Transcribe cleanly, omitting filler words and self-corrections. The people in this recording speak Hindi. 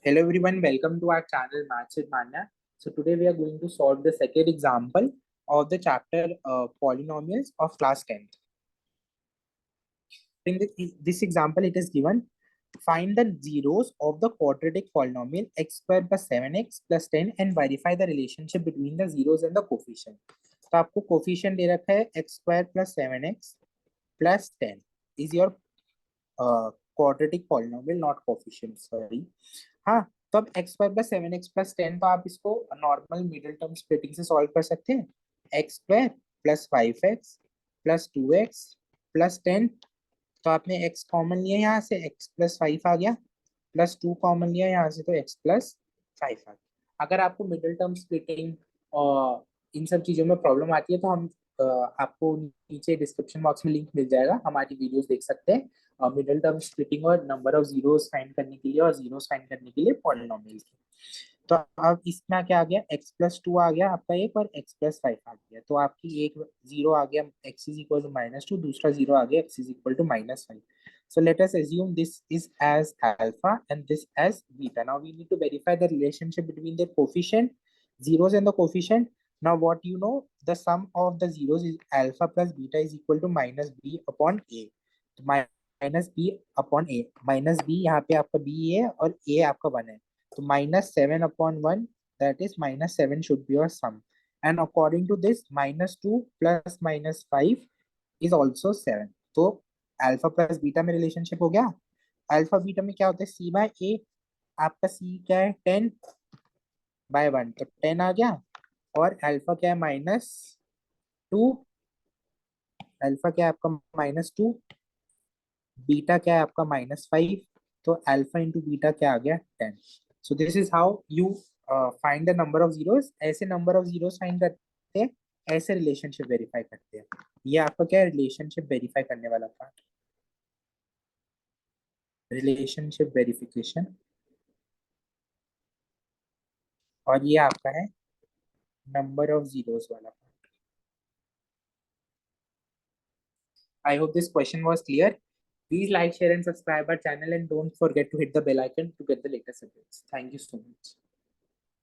Hello everyone, welcome to our channel Maths with Manya. So today we are going to solve the second example of the chapter Polynomials of class 10th. In this example, it is given, find the zeros of the quadratic polynomial x square plus 7x plus 10 and verify the relationship between the zeros and the coefficient. तो आपको कोफिशिएंट दे रखा है x square plus 7x plus 10 is your quadratic polynomial, not coefficient, sorry. हाँ, तो अब x square plus 7x plus 10 तो आप इसको नॉर्मल मिडिल टर्म स्प्लिटिंग से सॉल्व कर सकते हैं. x square plus 5x plus 2x plus 10, तो आपने x कॉमन लिया यहाँ से, x प्लस 5 आ गया, प्लस 2 कॉमन लिया यहाँ से तो x प्लस 5 आ गया. अगर आपको मिडिल टर्म स्प्लिटिंग और इन सब चीजों में प्रॉब्लम आती है तो हम आपको नीचे डिस्क्रिप्शन बॉक्स में लिंक मिल जाएगा, हमारी वीडियोस देख सकते हैं मिडिल टर्म स्प्लिटिंग और नंबर ऑफ जीरोस फाइंड करने के लिए और जीरोस फाइंड करने के लिए पॉलिनोमियल की. तो अब इसमें क्या आ गया, x प्लस 2 आ गया आपका एक और x प्लस 5 आ गया, तो आपकी एक जीरो आ गया x इज इक्वल टू -2, दूसरा जीरो आ गया x is equal to -5. So let us assume this is as alpha and this as beta. Now we need to verify the relationship between the coefficient, zeros and the coefficient. Now what you know, the sum of the zeros is alpha plus beta is equal to minus b upon a. तो minus b upon a, minus b यहाँ पे आपका b है और a आपका 1 है, तो -7 upon 1, that is -7 should be your sum. And according to this, -2 plus -5 is also 7. तो अल्फा प्लस बीटा में रिलेशनशिप हो गया. अल्फा बीटा में क्या होता है, c बाय a, आपका c क्या है 10/1, तो 10 आ गया. और अल्फा क्या है -2, अल्फा क्या है आपका -2, बीटा क्या है आपका -5, तो अल्फा इंटू बीटा क्या आ गया 10. So this is how you find the number of zeros. ऐसे नंबर ऑफ जीरोस फाइंड करते हैं, ऐसे रिलेशनशिप वेरीफाई करते हैं. ये आपका क्या है, रिलेशनशिप वेरीफाई करने वाला पार्ट, रिलेशनशिप वेरिफिकेशन. और ये आपका है नंबर ऑफ जीरोस वाला part. I hope this question was clear. Please like, share and subscribe our channel and don't forget to hit the bell icon to get the latest updates. Thank you so much.